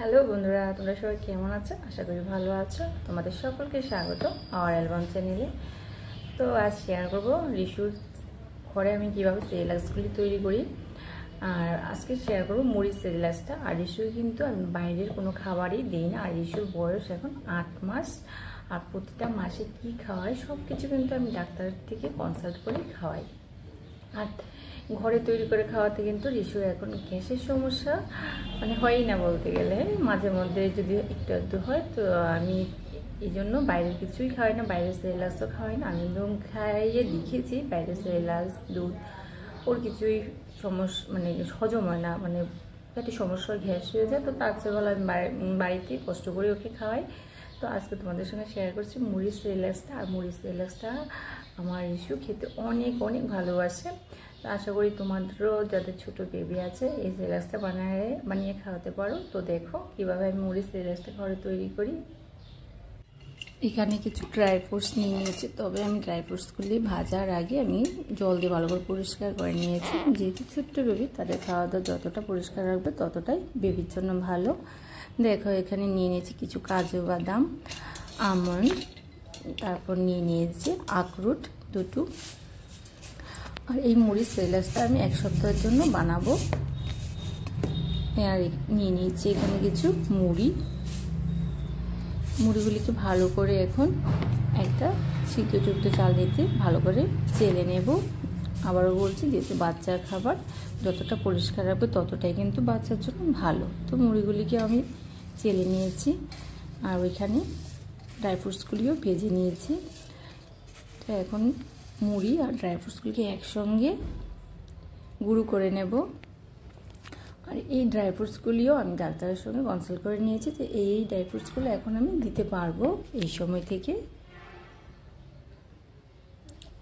Hello বন্ধুরা, তোমরা সবাই কেমন আছো? আশা করি ভালো আছো। তোমাদের সকলকে স্বাগত আমার অ্যালবাম চ্যানেলে। তো আজ শেয়ার করবো রিশুর ঘরে আমি কীভাবে সেরিলাক্সগুলি তৈরি করি। আর আজকে শেয়ার করবো মুড়ির সেরিলাক্সটা। আর রিশুর কিন্তু আমি বাইরের কোনো খাবারই দিই না। আর রিশুর বয়স এখন 8 মাস। আর প্রতিটা মাসে কী খাওয়াই সব কিছু কিন্তু আমি ডাক্তারের থেকে কনসাল্ট করে খাওয়াই। আর ঘরে তৈরি করে খাওয়াতে কিন্তু রিশুর এখন গ্যাসের সমস্যা হয়ই না বলতে গেলে। মাঝে মধ্যে যদি একটু একটু হয়, তো আমি এই জন্য বাইরের কিছুই খাওয়াই না, বাইরের সেরিলাক্সও খাওয়াই না। আমি একদম খাইয়ে দেখিয়েছি বাইরের সেরিলাক্স, দুধ ওর কিছুই সমস্যা হজম হয় না, পেটে সমস্যা গ্যাস হয়ে যায়। তো তার চেয়ে ভালো আমি বাড়িতে কষ্ট করে ওকে খাওয়াই। তো আজকে তোমাদের সঙ্গে শেয়ার করছি মুড়ির সেরিলাক্সটা। আর মুড়ির সেরিলাক্সটা আমার রিশু খেতে অনেক অনেক ভালোবাসে। তো আশা করি তোমাদেরও যাদের ছোটো বেবি আছে এই সেরিলাক্সটা বানিয়ে খাওয়াতে পারো। তো দেখো কীভাবে আমি মুড়ির সেরিলাক্সটা ঘরে তৈরি করি। এখানে কিছু ড্রাই ফ্রুটস নিয়ে নিয়েছি, তবে আমি ড্রাই ফ্রুটসগুলি ভাজার আগে আমি জল দিয়ে ভালো করে পরিষ্কার করে নিয়েছি। যেহেতু ছোট্ট বেবি, তাদের খাওয়া দাওয়া যতটা পরিষ্কার রাখবে ততটাই বেবির জন্য ভালো। দেখো এখানে নিয়ে নিয়েছি কিছু কাজু বাদাম, আমন্ড, তারপর নিয়ে নিয়েছি আখরোট দুটো। আর এই মুড়ির সেরিলাক্সটা আমি 1 সপ্তাহের জন্য বানাবো। আর নিয়ে নিয়েছি এখানে কিছু মুড়িগুলিকে ভালো করে এখন একটা সিদ্ধযুক্ত চাল দিতে ভালো করে চেলে নেব। আবারও বলছি, যেহেতু বাচ্চার খাবার যতটা পরিষ্কার রাখবে ততটাই কিন্তু বাচ্চার জন্য ভালো। তো মুড়িগুলিকে আমি চেলে নিয়েছি, আর ওইখানে ড্রাই ফ্রুটসগুলিও ভেজে নিয়েছি। তো এখন মুড়ি আর ড্রাই ফ্রুটসগুলিকে একসঙ্গে গুঁড়ো করে নেব। আর এই ড্রাই ফ্রুটসগুলিও আমি ডাক্তারের সঙ্গে কনসাল্ট করে নিয়েছি যে এই ড্রাই ফ্রুটসগুলো এখন আমি দিতে পারবো এই সময় থেকে।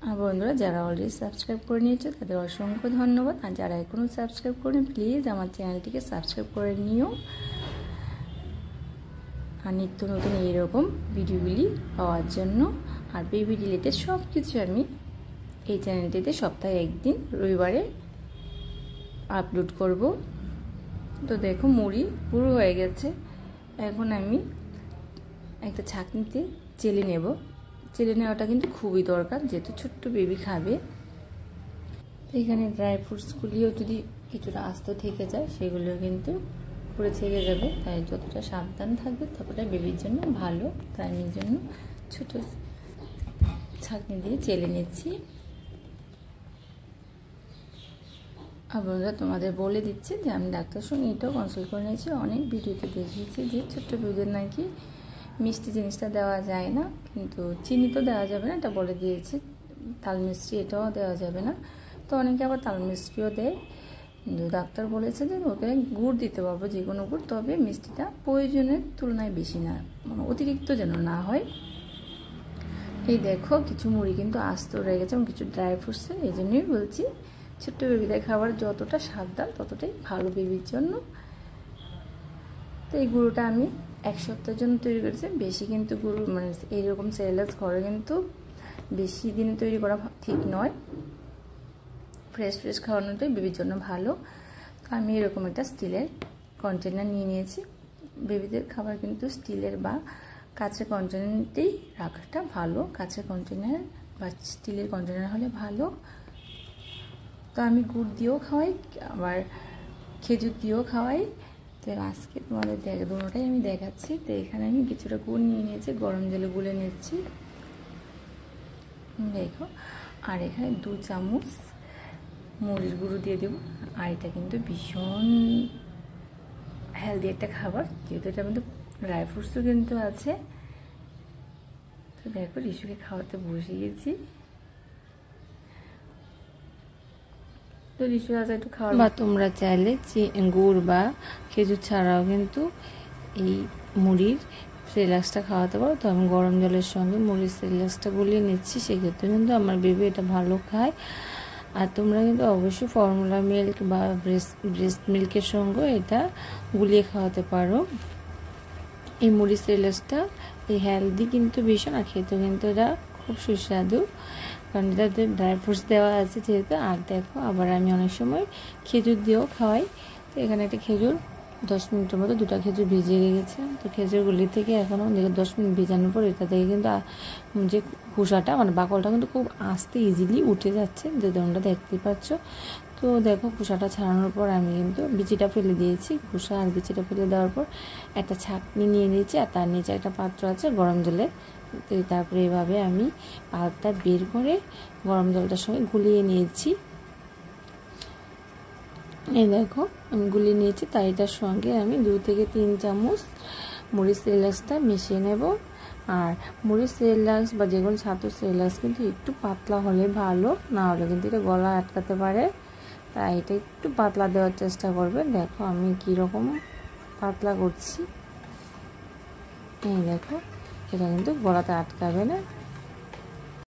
আর বন্ধুরা, যারা অলরেডি সাবস্ক্রাইব করে নিয়েছে তাদের অসংখ্য ধন্যবাদ। আর যারা এখনও সাবস্ক্রাইব করেন, প্লিজ আমার চ্যানেলটিকে সাবস্ক্রাইব করে নিও। আর নিত্য নতুন এইরকম ভিডিওগুলি পাওয়ার জন্য আর বেবি রিলেটেড সব কিছু আমি এই চ্যানেলটিতে সপ্তাহে একদিন রবিবারে আপলোড করব। তো দেখো মুড়ি পুরো হয়ে গেছে। এখন আমি একটা ছাঁকনিতে চেলে নেব। চেলে নেওয়াটা কিন্তু খুবই দরকার, যেহেতু ছোট্ট বেবি খাবে। এখানে ড্রাই ফ্রুটসগুলিও যদি কিছুটা আস্ত থেকে যায়, সেগুলিও কিন্তু পুরো থেকে যাবে। তাই যতটা সাবধান থাকবে ততটা বেবির জন্য ভালো। তাই আমি জন্য ছোট ছাঁকনি দিয়ে চেলে নিচ্ছি। আর বন্ধুরা, তোমাদের বলে দিচ্ছি যে আমি ডাক্তার সঙ্গে এটাও কনসাল্ট করে নিয়েছি। অনেক ভিডিওতে দেখিয়েছি যে ছোট্ট বেবিদের নাকি মিষ্টি জিনিসটা দেওয়া যায় না, কিন্তু চিনি তো দেওয়া যাবে না, এটা বলে দিয়েছি। তাল মিষ্টি এটাও দেওয়া যাবে না। তো অনেকে আবার তাল মিষ্টিও দেয়। ডাক্তার বলেছে যে ওকে গুড় দিতে পারবো, যে কোনো গুড়, তবে মিষ্টিটা প্রয়োজনের তুলনায় বেশি না, অতিরিক্ত যেন না হয়। এই দেখো কিছু মুড়ি কিন্তু আস্ত রয়ে গেছে এবং কিছু ড্রাই ফ্রুটসে। এই জন্যই বলছি ছোট্ট বেবিদের খাবার যতটা সাবধান ততটাই ভালো বেবির জন্য। তো এই গুঁড়োটা আমি 1 সপ্তাহের জন্য তৈরি করেছি। বেশি কিন্তু গুঁড়ো এইরকম সেরিলাক্স ঘরে কিন্তু বেশি দিনে তৈরি করা ঠিক নয়। ফ্রেশ খাওয়ানোটাই বেবির জন্য ভালো। তো আমি এরকম একটা স্টিলের কন্টেনার নিয়ে নিয়েছি। বেবিদের খাবার কিন্তু স্টিলের বা কাঁচের কন্টেনারতেই রাখাটা ভালো। কাঁচের কন্টেনার বা স্টিলের কন্টেনার হলে ভালো। তো আমি গুড় দিয়েও খাওয়াই, আবার খেজুর দিয়েও খাওয়াই। তো আজকে তোমাদের দুটোটাই আমি দেখাচ্ছি। তো এখানে আমি কিছুটা গুড় নিয়ে নিয়েছি, গরম জলে গুলে নিচ্ছি দেখো। আর এখানে 2 চামচ মুড়ির গুঁড়ো দিয়ে দেবো। আর এটা কিন্তু ভীষণ হেলদি একটা খাবার, যেহেতু এটা কিন্তু ড্রাই ফ্রুটসও কিন্তু আছে। তো দেখো রিশুকে খাওয়াতে বসে গেছি। তো রিশু আজ একটু খাওয়া, বা তোমরা চাইলে গুড় বা খেজুর ছাড়াও কিন্তু এই মুড়ির সেরিলাক্সটা খাওয়াতে পারো। তো আমি গরম জলের সঙ্গে মুড়ির সেরিলাক্সটা গুলিয়ে নিচ্ছি, সেক্ষেত্রে কিন্তু আমার বেবি এটা ভালো খায়। আর তোমরা কিন্তু অবশ্যই ফর্মুলা মিল্ক বা ব্রেস্ট মিল্কের সঙ্গে এটা গুলিয়ে খাওয়াতে পারো। এই মুড়ির সেরিলাক্সটা এই হেলদি কিন্তু ভীষণ, আর খেতেও কিন্তু এটা খুব সুস্বাদু, কারণ এটাতে ড্রাই ফ্রুটস দেওয়া আছে যেহেতু। আর দেখো আবার আমি অনেক সময় খেজুর দিয়েও খাওয়াই। তো এখানে একটা খেজুর 10 মিনিটের মতো দুটো খেজুর ভিজিয়ে রেখেছে। তো খেজুরগুলি থেকে এখনও 10 মিনিট ভেজানোর পর এটা থেকে কিন্তু যে খোসাটা মানে বাকলটা কিন্তু খুব আস্তে ইজিলি উঠে যাচ্ছে, যে তোমরা দেখতেই পাচ্ছ। তো দেখো খোসাটা ছাড়ানোর পর আমি কিন্তু বিচিটা ফেলে দিয়েছি। খোসা আর বিচিটা ফেলে দেওয়ার পর একটা ছাঁকনি নিয়ে নিয়েছি, আর তার নিচে একটা পাত্র আছে গরম জলের। তো তারপরে এভাবে আমি পাল্পটা বের করে গরম জলটার সঙ্গে গুলিয়ে নিয়েছি। এই দেখো আমি গুলিয়ে নিয়েছি, তাই এটার সঙ্গে আমি 2 থেকে 3 চামচ মরিচ রিল্যাক্সটা মিশিয়ে নেব। আর মরিচ রিল্যাক্স বা যে কোনো ছাতুর রিল্যাক্স কিন্তু একটু পাতলা হলে ভালো, না হলে কিন্তু এটা গলা আটকাতে পারে, তাই এটা একটু পাতলা দেওয়ার চেষ্টা করবে। দেখো আমি কীরকম পাতলা করছি, এই দেখো এটা কিন্তু গলাতে আটকাবে না।